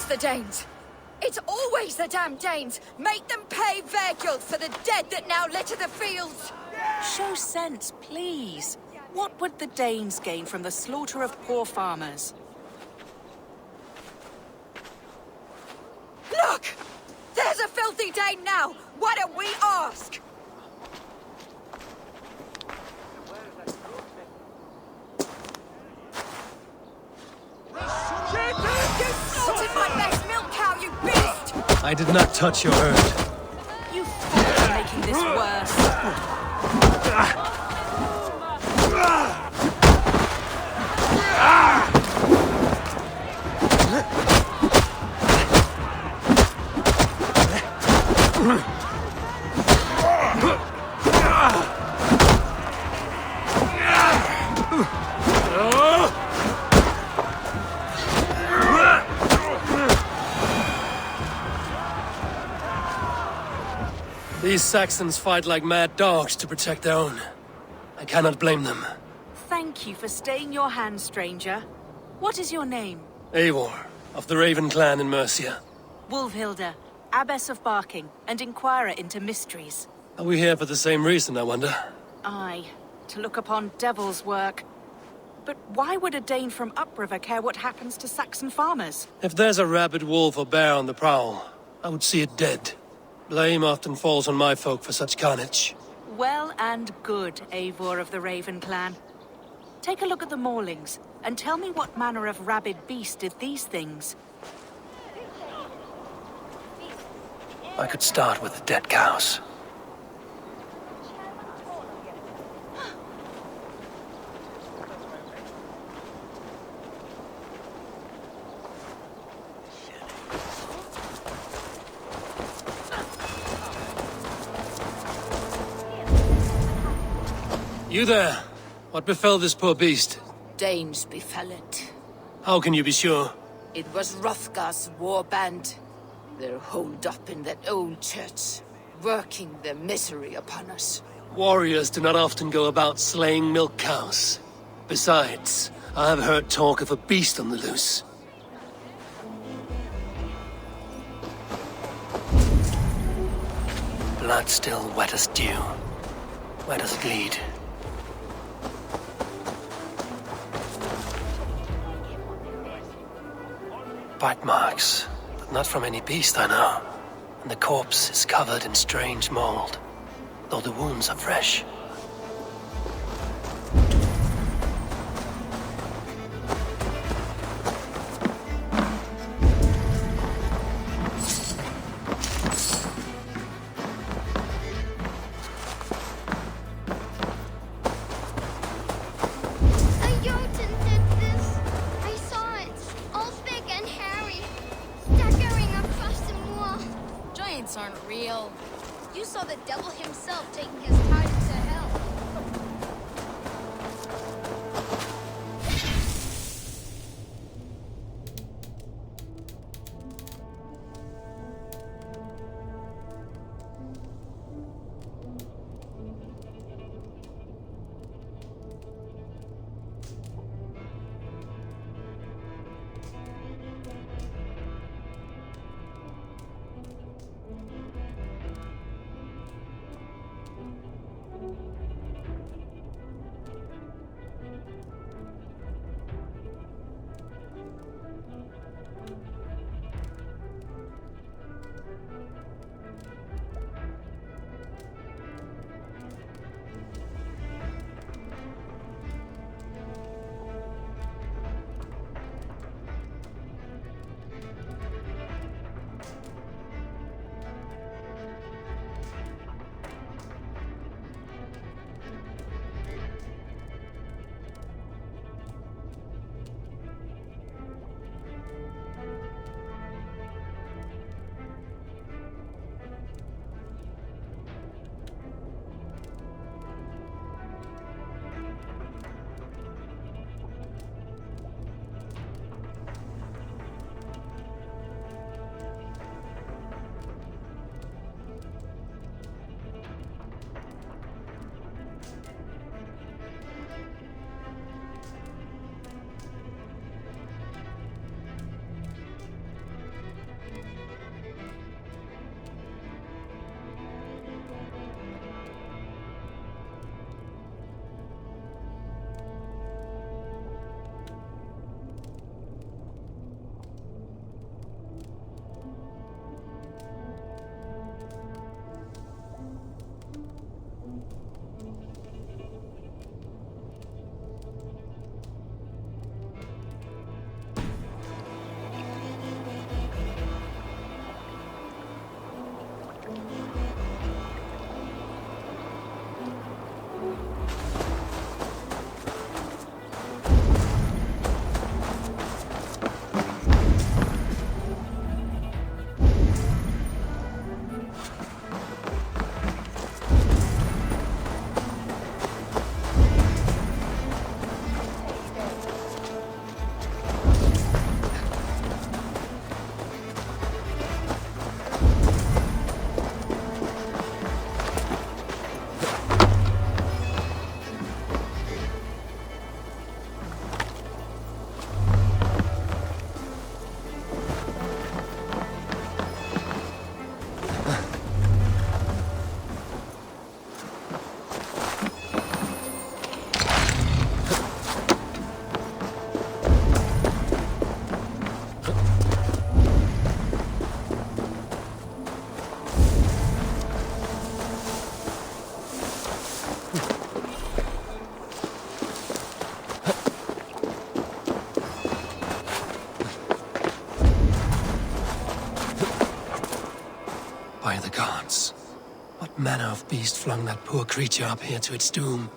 the Danes. It's always the damn Danes. Make them pay their guilt for the dead that now litter the fields. Show sense, please. What would the Danes gain from the slaughter of poor farmers? Look! There's a filthy Dane now! Why don't we ask? You slaughtered my best milk cow, you beast! I did not touch your herd. You fool are making this worse. These Saxons fight like mad dogs to protect their own. I cannot blame them. Thank you for staying your hand, stranger. What is your name? Eivor, of the Raven clan in Mercia. Wolfhilda, Abbess of Barking, and Inquirer into Mysteries. Are we here for the same reason, I wonder? Aye, to look upon devil's work. But why would a Dane from upriver care what happens to Saxon farmers? If there's a rabid wolf or bear on the prowl, I would see it dead. Blame often falls on my folk for such carnage. Well and good, Eivor of the Raven clan. Take a look at the maulings, and tell me what manner of rabid beast did these things. I could start with the dead cows. You there? What befell this poor beast? Danes befell it. How can you be sure? It was Hrothgar's war band. They're holed up in that old church, working their misery upon us. Warriors do not often go about slaying milk cows. Besides, I have heard talk of a beast on the loose. Blood still wet as dew. Where does it lead? Bite marks, but not from any beast I know. And the corpse is covered in strange mold, though the wounds are fresh. Aren't real. You saw the devil himself taking his tithe to hell. manner of beast flung that poor creature up here to its doom?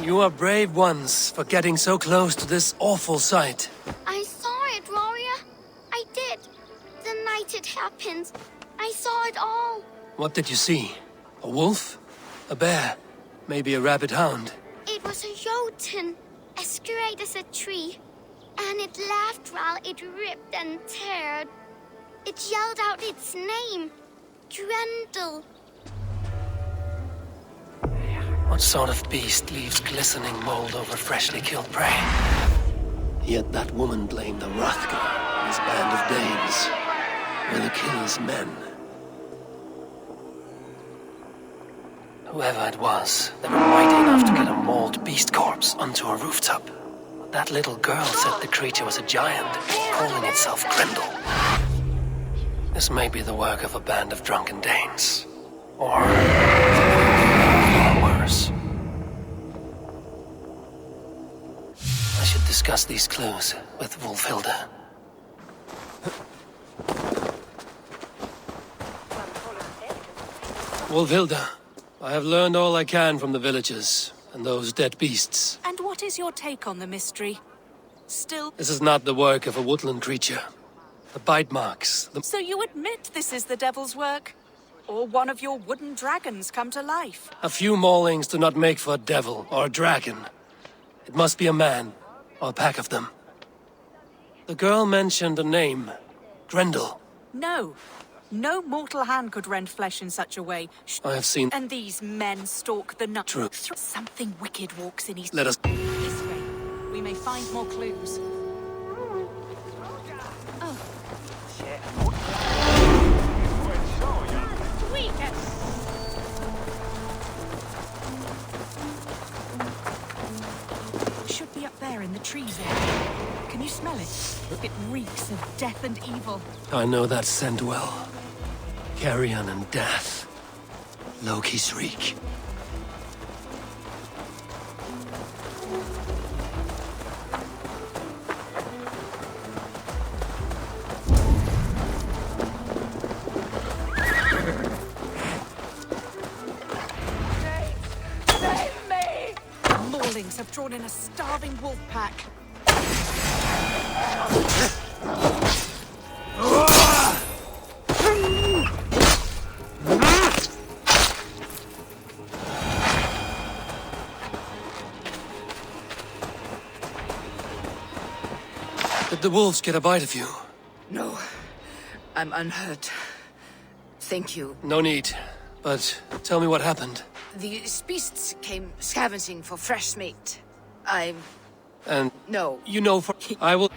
You are brave ones for getting so close to this awful sight. I saw it, warrior. I did. The night it happened. I saw it all. What did you see? A wolf? A bear? Maybe a rabid hound? It was a jotun, as straight as a tree. And it laughed while it ripped and teared. It yelled out its name. Grendel. What sort of beast leaves glistening mold over freshly killed prey? Yet that woman blamed the Hrothgar and his band of Danes were the killer's men. Whoever it was, they were mighty enough to get a mauled beast corpse onto a rooftop. That little girl said the creature was a giant, calling itself Grendel. This may be the work of a band of drunken Danes. Or worse. I should discuss these clues with Wulfhilda. Wulfhilda, I have learned all I can from the villagers and those dead beasts. And what is your take on the mystery? Still... This is not the work of a woodland creature. The bite marks, So you admit this is the devil's work? Or one of your wooden dragons come to life? A few maulings do not make for a devil or a dragon. It must be a man, or a pack of them. The girl mentioned a name. Grendel. No. No mortal hand could rend flesh in such a way. I have seen... And these men stalk the night. True. Something wicked walks in his... Let us... This way. We may find more clues. Should be up there in the trees area. Can you smell it? It reeks of death and evil. I know that scent well. Carrion and death. Loki's reek. Maulings have drawn in a starving wolf pack. Did the wolves get a bite of you? No, I'm unhurt. Thank you. No need. But tell me what happened. These beasts came scavenging for fresh meat. And No. you know for... I will...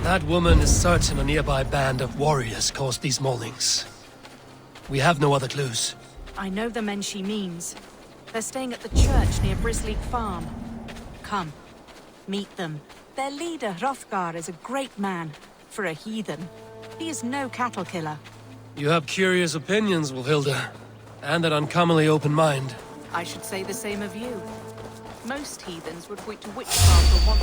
That woman is certain a nearby band of warriors caused these maulings. We have no other clues. I know the men she means. They're staying at the church near Brisleek Farm. Come, meet them. Their leader, Hrothgar, is a great man. For a heathen. He is no cattle killer. You have curious opinions, Wulfhilda. And an uncommonly open mind. I should say the same of you. Most heathens would point to witchcraft or want...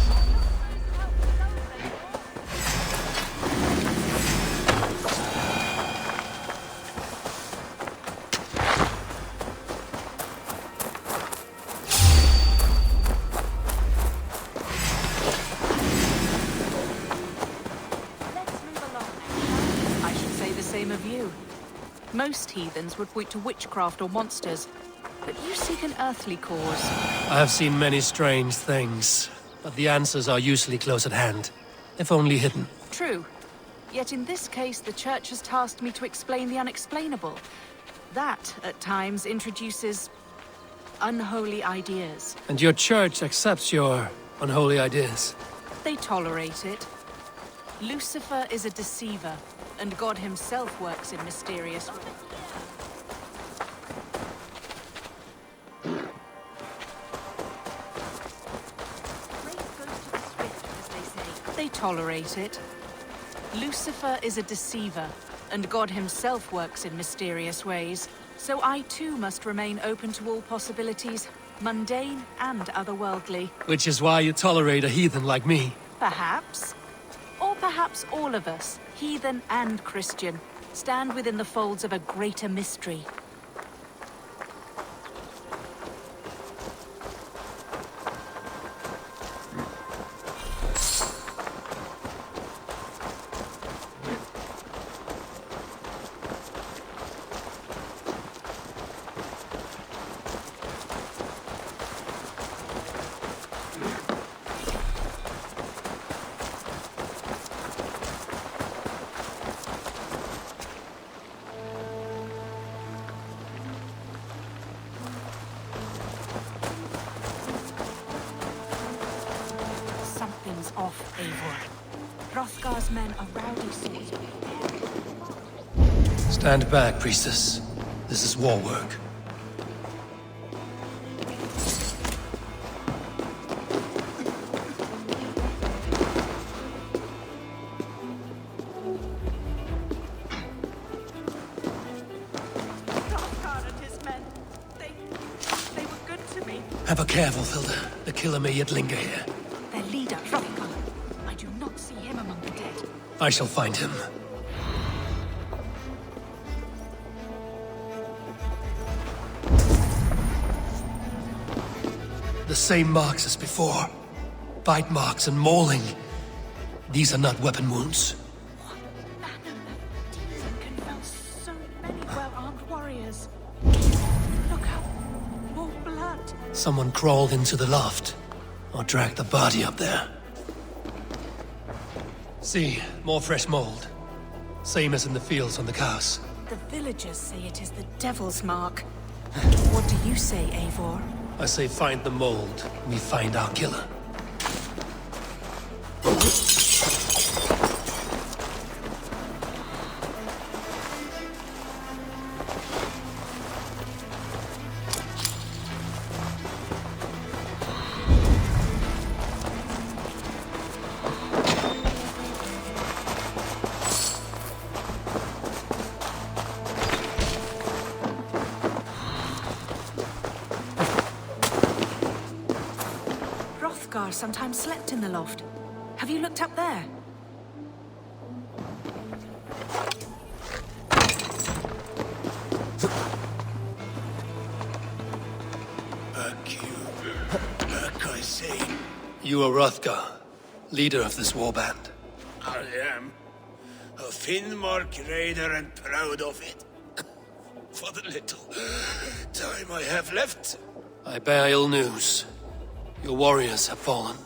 Of you. Most heathens would point to witchcraft or monsters, but you seek an earthly cause. I have seen many strange things, but the answers are usually close at hand, if only hidden. True. Yet in this case, the Church has tasked me to explain the unexplainable. That, at times, introduces unholy ideas. And your Church accepts your unholy ideas? They tolerate it. Lucifer is a deceiver, and God himself works in mysterious ways. Race goes to the swift, as they say. they tolerate it. Lucifer is a deceiver, and God himself works in mysterious ways. So I too must remain open to all possibilities, mundane and otherworldly. Which is why you tolerate a heathen like me. Perhaps. Or perhaps all of us, heathen and Christian, stand within the folds of a greater mystery. Something's off, Eivor. Hrothgar's men are rowdy swordsmen. Stand back, priestess. This is war work. Hrothgar and his men, they were good to me. Ever careful, Hilda. The killer may yet linger here. Their leader, Hrothgar. I do not see him among the dead. I shall find him. The same marks as before. Bite marks and mauling. These are not weapon wounds. What manner of demon can fell so many well-armed warriors? Look up. More blood. Someone crawled into the loft. Or dragged the body up there. See, more fresh mold. Same as in the fields on the cows. The villagers say it is the devil's mark. What do you say, Eivor? I say find the mold, we find our killer. Hrothgar sometimes slept in the loft. Have you looked up there? You are Hrothgar, leader of this warband. I am. A Finnmark raider and proud of it. For the little time I have left. I bear ill news. Your warriors have fallen.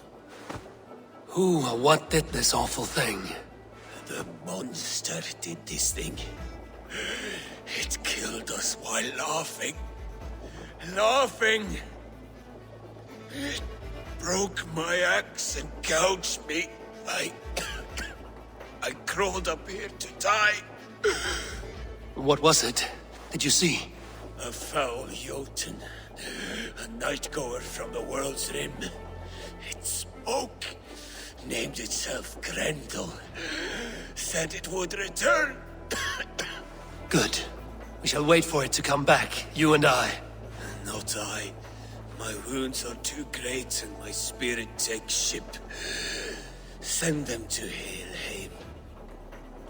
Who or what did this awful thing? The monster did this thing. It killed us while laughing. Laughing! It broke my axe and gouged me. I crawled up here to die. What was it? Did you see? A foul Jotun. A night-goer from the world's rim. It spoke. Named itself Grendel. Said it would return. Good. We shall wait for it to come back, you and I. Not I. My wounds are too great and my spirit takes ship. Send them to Helheim.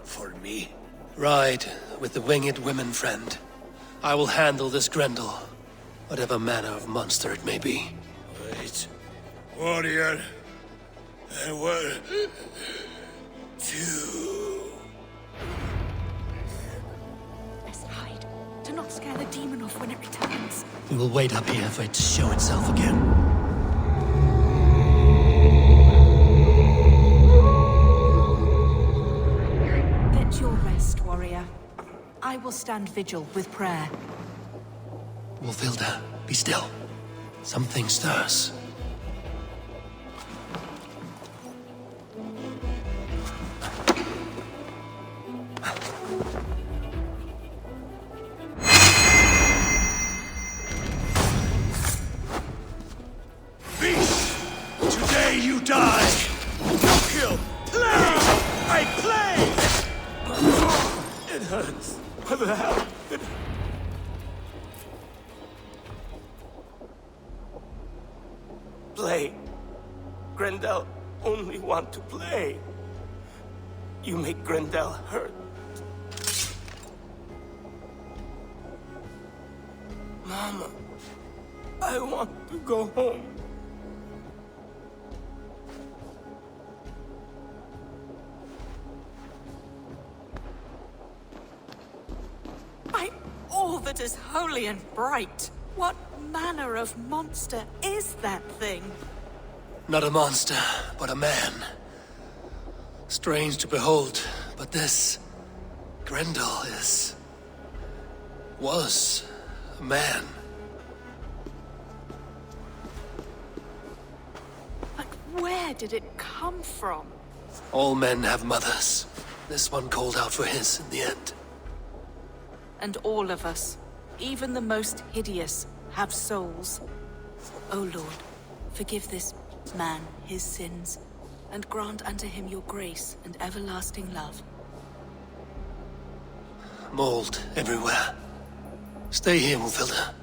For me. Ride with the winged women friend. I will handle this Grendel, whatever manner of monster it may be. Wait. Warrior. There were... two... Let's hide. Do not scare the demon off when it returns. We will wait up here for it to show itself again. Get your rest, warrior. I will stand vigil with prayer. Wolfhilda, be still. Something stirs. Beast! Today you die! No kill! hurts. What the hell? Play. Grendel only want to play. You make Grendel hurt. Mama, I want to go home. By all that is holy and bright, what manner of monster is that thing? Not a monster, but a man. Strange to behold, but this Grendel was a man. But where did it come from? All men have mothers. This one called out for his in the end. And all of us, even the most hideous, have souls. O Lord, forgive this man his sins, and grant unto him your grace and everlasting love. Mold everywhere. Stay here, Mufilda.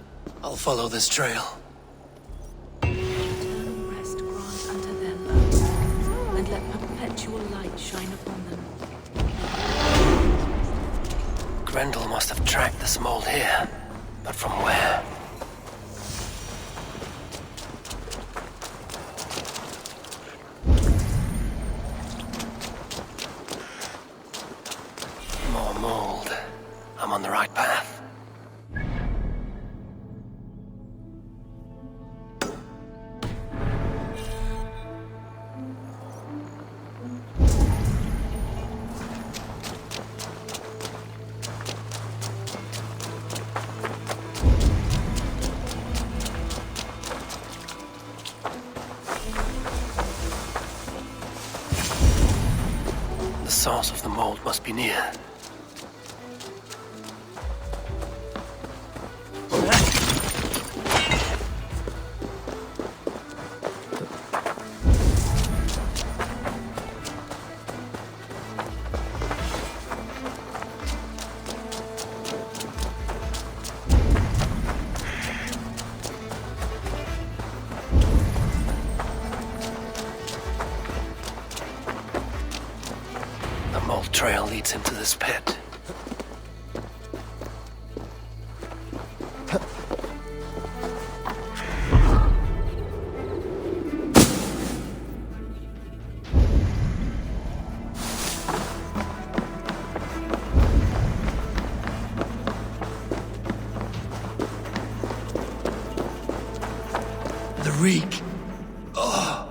I'll follow this trail. Eternal rest grant unto them, O Lord, and let perpetual light shine upon them. Grendel must have tracked this mold here, but from where? More mold. I'm on the right path. The source of the mold must be near. The mold trail leads into this pit. The reek. Oh.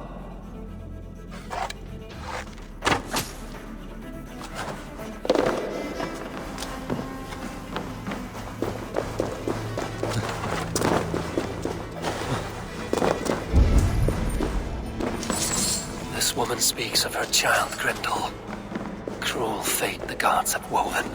This woman speaks of her child, Grendel. Cruel fate the gods have woven.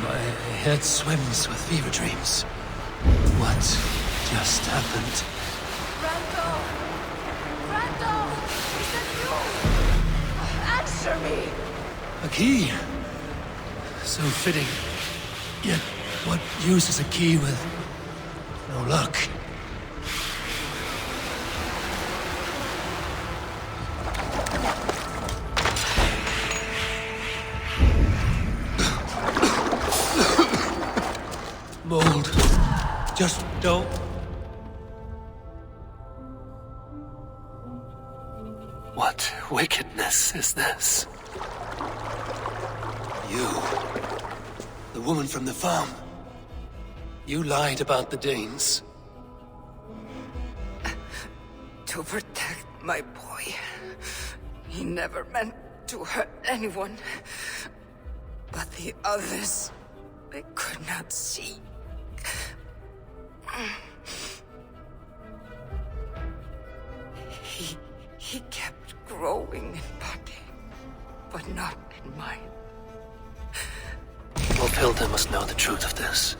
My head swims with fever dreams. What just happened? Randall! Randall! Is that you? key. So fitting. Yet, what use is a key with no luck? Mold. Just don't. What wickedness is this? You. The woman from the farm. You lied about the Danes. To protect my boy. He never meant to hurt anyone. But the others, they could not see. He kept growing in body, but not in mind. Wolfhilda must know the truth of this.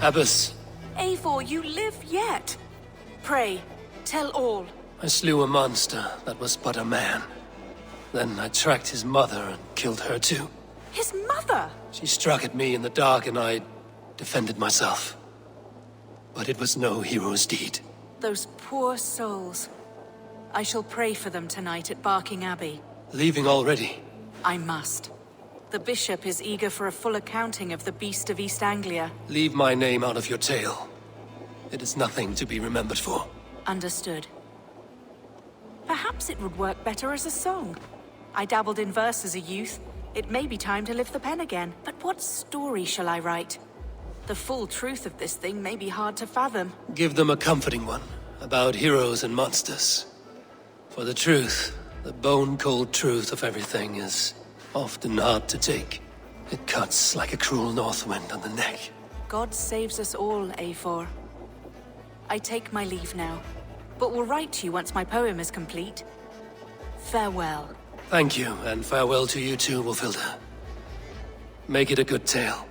Abbess, Eivor, you live yet. Pray, tell all. I slew a monster that was but a man. Then I tracked his mother and killed her too. His mother! She struck at me in the dark and I defended myself. But it was no hero's deed. Those poor souls. I shall pray for them tonight at Barking Abbey. Leaving already? I must. The bishop is eager for a full accounting of the Beast of East Anglia. Leave my name out of your tale. It is nothing to be remembered for. Understood. Perhaps it would work better as a song. I dabbled in verse as a youth. It may be time to lift the pen again. But what story shall I write? The full truth of this thing may be hard to fathom. Give them a comforting one, about heroes and monsters. For the truth, the bone-cold truth of everything is often hard to take. It cuts like a cruel north wind on the neck. God saves us all, Eivor. I take my leave now, but will write to you once my poem is complete. Farewell. Thank you, and farewell to you too, Wolfilda. Make it a good tale.